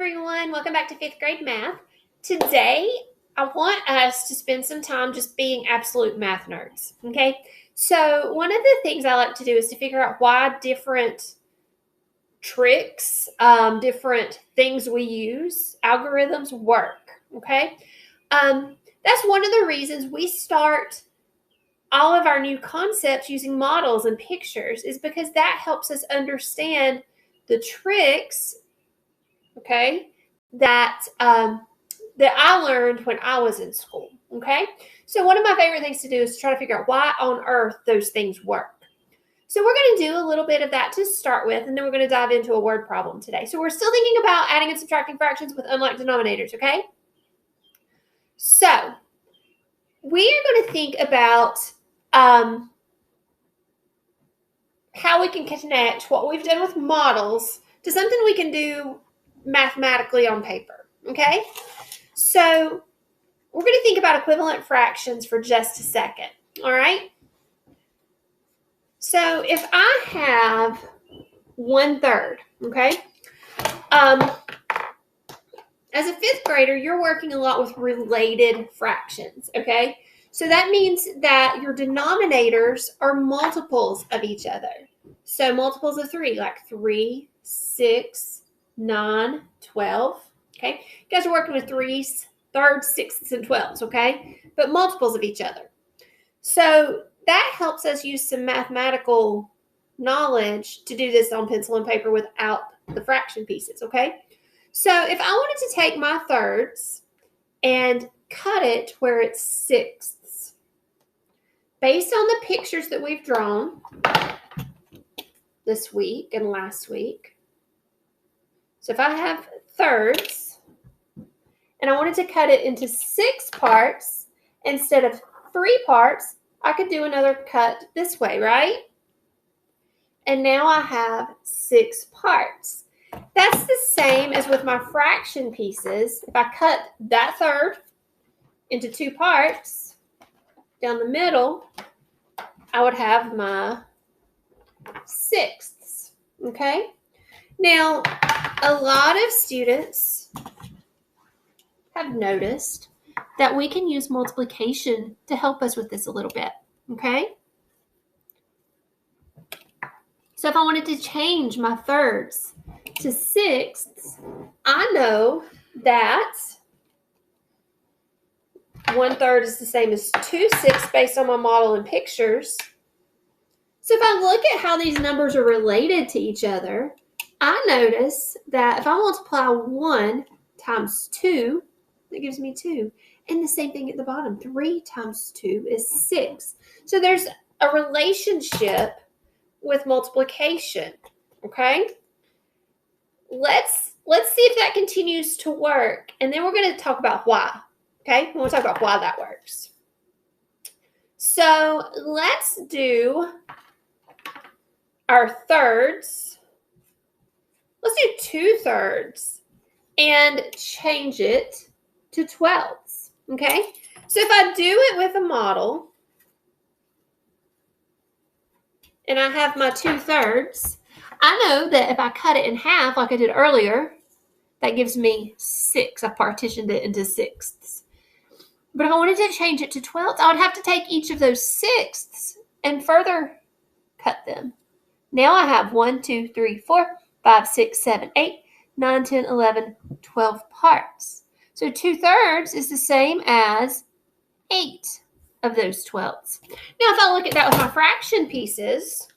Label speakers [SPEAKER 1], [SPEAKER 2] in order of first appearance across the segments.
[SPEAKER 1] everyone. Welcome back to 5th grade math. Today, I want us to spend some time just being absolute math nerds, okay? So one of the things I like to do is to figure out why different tricks, different things we use, algorithms work, okay? That's one of the reasons we start all of our new concepts using models and pictures is because that helps us understand the tricks, okay, that I learned when I was in school, okay? So one of my favorite things to do is to try to figure out why on earth those things work. So we're going to do a little bit of that to start with, and then we're going to dive into a word problem today. So we're still thinking about adding and subtracting fractions with unlike denominators, okay? So we are going to think about how we can connect what we've done with models to something we can do mathematically on paper, okay? So we're going to think about equivalent fractions for just a second, all right? So if I have 1/3, okay? As a 5th grader, you're working a lot with related fractions, okay? So that means that your denominators are multiples of each other. So multiples of 3, like 3, 6, 9, 12, okay? You guys are working with 3s, 3rds, 6s, and 12s, okay? But multiples of each other. So that helps us use some mathematical knowledge to do this on pencil and paper without the fraction pieces, okay? So if I wanted to take my thirds and cut it where it's sixths, based on the pictures that we've drawn this week and last week, so if I have thirds and I wanted to cut it into 6 parts instead of 3 parts, I could do another cut this way, right? And now I have 6 parts. That's the same as with my fraction pieces. If I cut that third into 2 parts down the middle, I would have my sixths, okay? Now, a lot of students have noticed that we can use multiplication to help us with this a little bit, okay? So if I wanted to change my thirds to sixths, I know that 1/3 is the same as 2/6 based on my model and pictures. So if I look at how these numbers are related to each other, I notice that if I multiply 1 times 2, that gives me 2. And the same thing at the bottom, 3 times 2 is 6. So there's a relationship with multiplication, okay? Let's see if that continues to work, and then we're going to talk about why, okay? We'll talk about why that works. So let's do our thirds. Let's do 2/3 and change it to 12ths, okay? So if I do it with a model, and I have my 2/3, I know that if I cut it in half like I did earlier, that gives me 6. I partitioned it into sixths. But if I wanted to change it to 12ths, I would have to take each of those sixths and further cut them. Now I have 1, 2, 3, 4, 5, 6, 7, 8, 9, 10, 11, 12 parts. So 2/3 is the same as 8 of those 12ths. Now, if I look at that with my fraction pieces,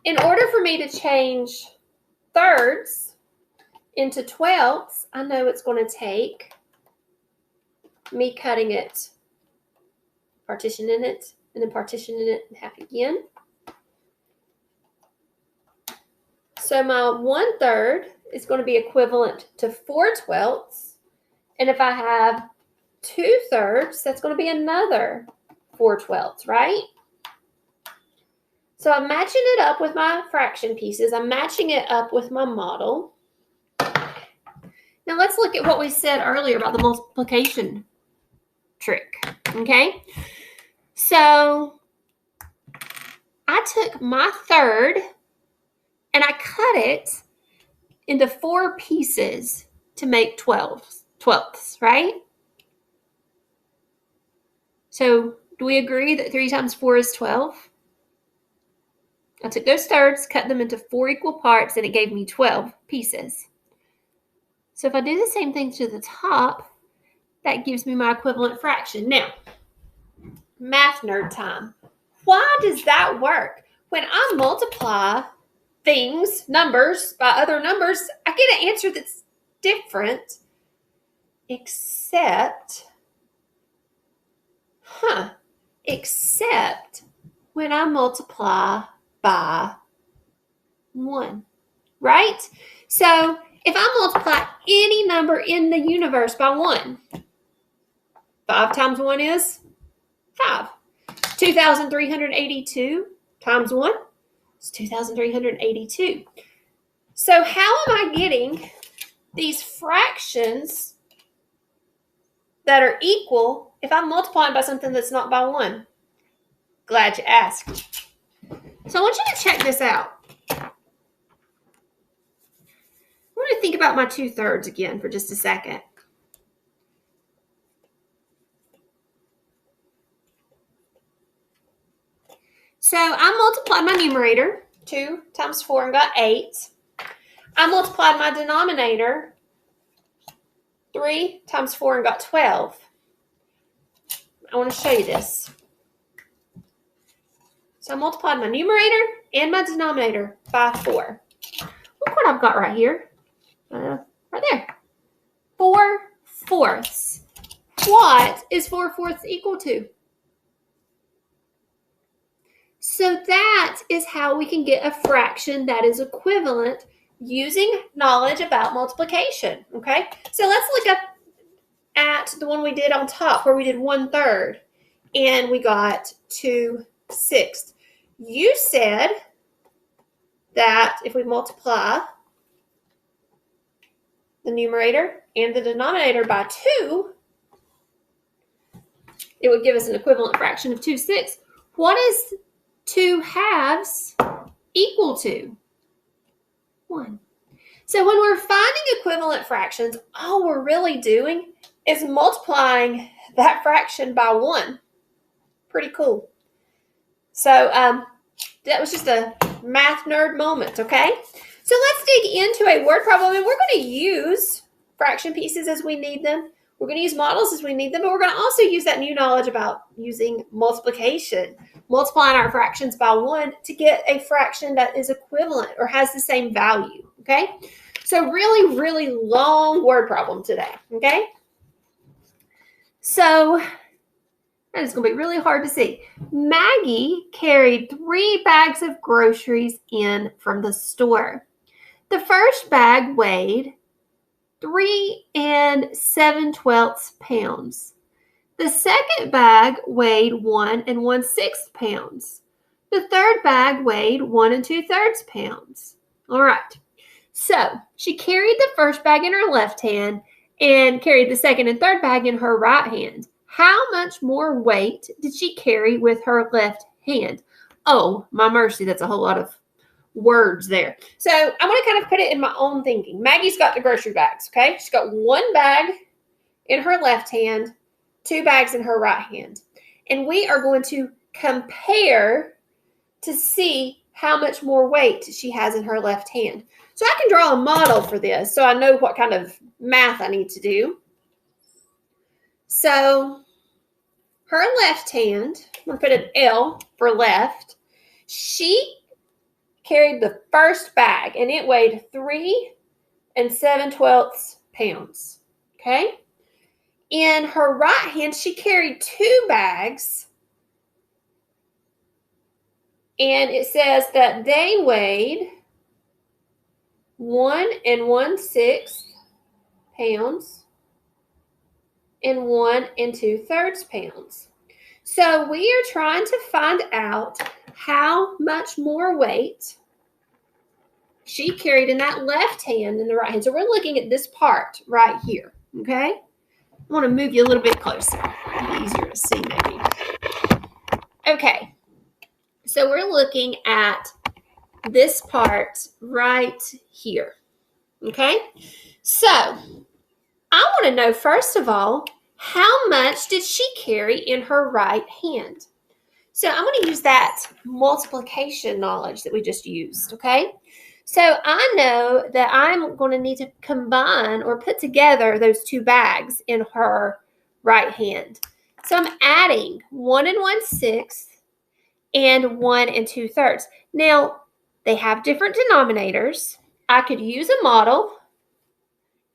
[SPEAKER 1] in order for me to change thirds into 12ths, I know it's going to take me cutting it, partitioning it, and then partitioning it in half again. So my 1/3 is going to be equivalent to 4/12ths. And if I have 2/3, that's going to be another 4/12ths, right? So I'm matching it up with my fraction pieces. I'm matching it up with my model. Now let's look at what we said earlier about the multiplication trick, okay? So I took my third and I cut it into 4 pieces to make 12ths, right? So do we agree that 3 times 4 is 12? I took those thirds, cut them into 4 equal parts, and it gave me 12 pieces. So if I do the same thing to the top, that gives me my equivalent fraction. Now, math nerd time. Why does that work? When I multiply things, numbers, by other numbers, I get an answer that's different, except when I multiply by 1, right? So if I multiply any number in the universe by 1, 5 times 1 is 5. 2,382 times 1 is 2,382. So how am I getting these fractions that are equal if I'm multiplying by something that's not by 1? Glad you asked. So I want you to check this out. I want to think about my 2/3 again for just a second. So I multiplied my numerator, 2 times 4, and got 8. I multiplied my denominator, 3 times 4, and got 12. I want to show you this. So I multiplied my numerator and my denominator by 4. Look what I've got right here. Right there. 4/4. What is 4/4 equal to? So that is how we can get a fraction that is equivalent using knowledge about multiplication, okay? So let's look up at the one we did on top where we did 1/3 and we got 2/6. You said that if we multiply the numerator and the denominator by 2, it would give us an equivalent fraction of 2/6. What is 2/2 equal to? 1. So when we're finding equivalent fractions, all we're really doing is multiplying that fraction by 1. Pretty cool. So that was just a math nerd moment, okay? So let's dig into a word problem, and we're going to use fraction pieces as we need them. We're going to use models as we need them, but we're going to also use that new knowledge about using multiplication, multiplying our fractions by 1 to get a fraction that is equivalent or has the same value, okay? So really, really long word problem today, okay? So that is going to be really hard to see. Maggie carried 3 bags of groceries in from the store. The first bag weighed 3 7/12 pounds. The second bag weighed 1 1/6 pounds. The third bag weighed 1 2/3 pounds. All right. So she carried the first bag in her left hand and carried the second and third bag in her right hand. How much more weight did she carry with her left hand? Oh, my mercy, that's a whole lot of words there. So I'm going to kind of put it in my own thinking. Maggie's got the grocery bags, okay? She's got 1 bag in her left hand, 2 bags in her right hand. And we are going to compare to see how much more weight she has in her left hand. So I can draw a model for this so I know what kind of math I need to do. So her left hand, I'm going to put an L for left. She carried the first bag and it weighed 3 7/12 pounds. Okay? In her right hand, she carried 2 bags. And it says that they weighed 1 1/6 pounds and 1 2/3 pounds. So we are trying to find out how much more weight she carried in that left hand than the right hand. So we're looking at this part right here, okay? I want to move you a little bit closer. It'll be easier to see maybe. Okay, so we're looking at this part right here, Okay? So, I want to know, first of all, how much did she carry in her right hand? So I'm going to use that multiplication knowledge that we just used, okay? So I know that I'm going to need to combine or put together those two bags in her right hand. So I'm adding 1 1/6 and 1 2/3. Now, they have different denominators. I could use a model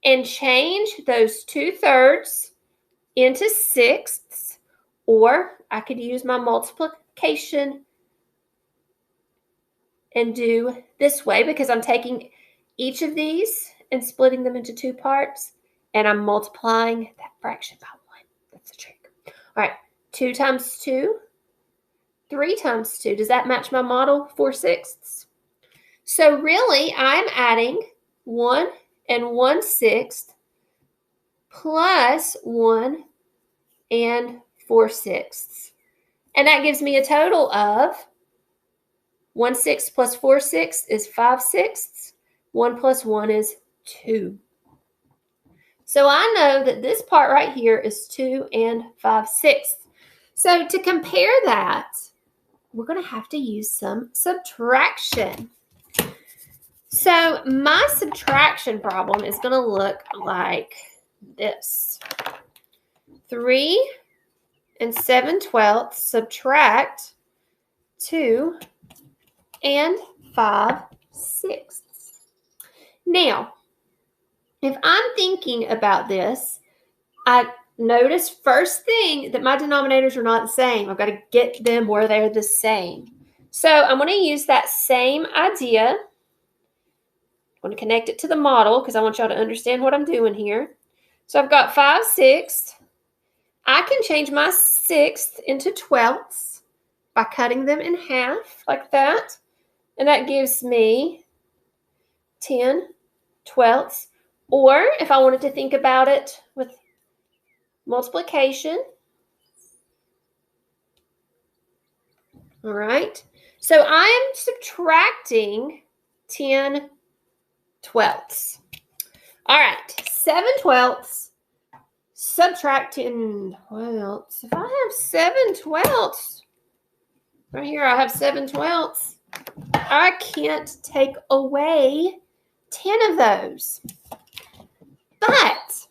[SPEAKER 1] and change those 2/3 into sixths, or I could use my multiplication and do this way because I'm taking each of these and splitting them into two parts, and I'm multiplying that fraction by 1. That's the trick. All right, 2 times 2, 3 times 2. Does that match my model? 4/6. So really, I'm adding 1 1/6 plus 1 4/6. And that gives me a total of 1/6 plus 4/6 is 5/6. 1 plus 1 is 2. So I know that this part right here is 2 5/6. So to compare that, we're going to have to use some subtraction. So my subtraction problem is going to look like this. 3 7/12 subtract 2 5/6. Now, if I'm thinking about this, I notice first thing that my denominators are not the same. I've got to get them where they're the same. So I'm going to use that same idea. I'm going to connect it to the model because I want y'all to understand what I'm doing here. So I've got 5/6. I can change my sixth into twelfths by cutting them in half like that. And that gives me 10/12. Or if I wanted to think about it with multiplication. All right. So I am subtracting 10/12. All right. 7/12. Subtract 10/12. If I have 7/12, right here I have 7/12. I can't take away 10 of those. But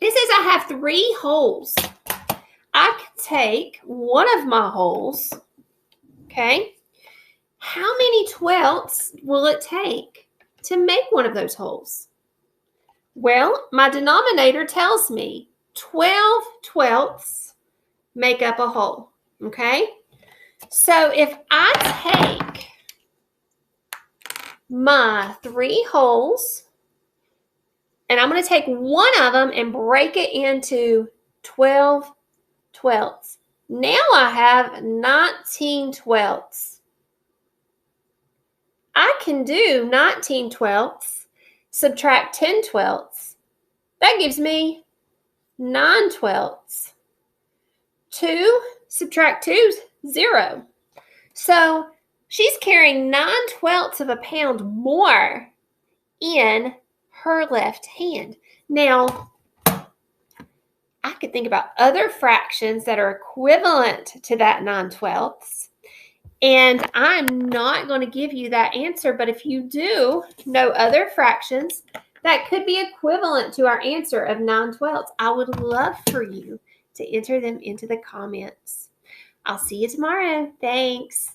[SPEAKER 1] this says I have 3 wholes. I could take one of my wholes, okay? How many twelfths will it take to make one of those wholes? Well, my denominator tells me 12 twelfths make up a whole, okay? So if I take my 3 wholes, and I'm going to take one of them and break it into 12 twelfths. Now I have 19 twelfths. I can do 19 twelfths, subtract 10 twelfths. That gives me 9 twelfths. 2 subtract 2 is 0. So she's carrying 9 twelfths of a pound more in her left hand. Now, I could think about other fractions that are equivalent to that 9 twelfths. And I'm not going to give you that answer, but if you do know other fractions that could be equivalent to our answer of 9 twelfths, I would love for you to enter them into the comments. I'll see you tomorrow. Thanks.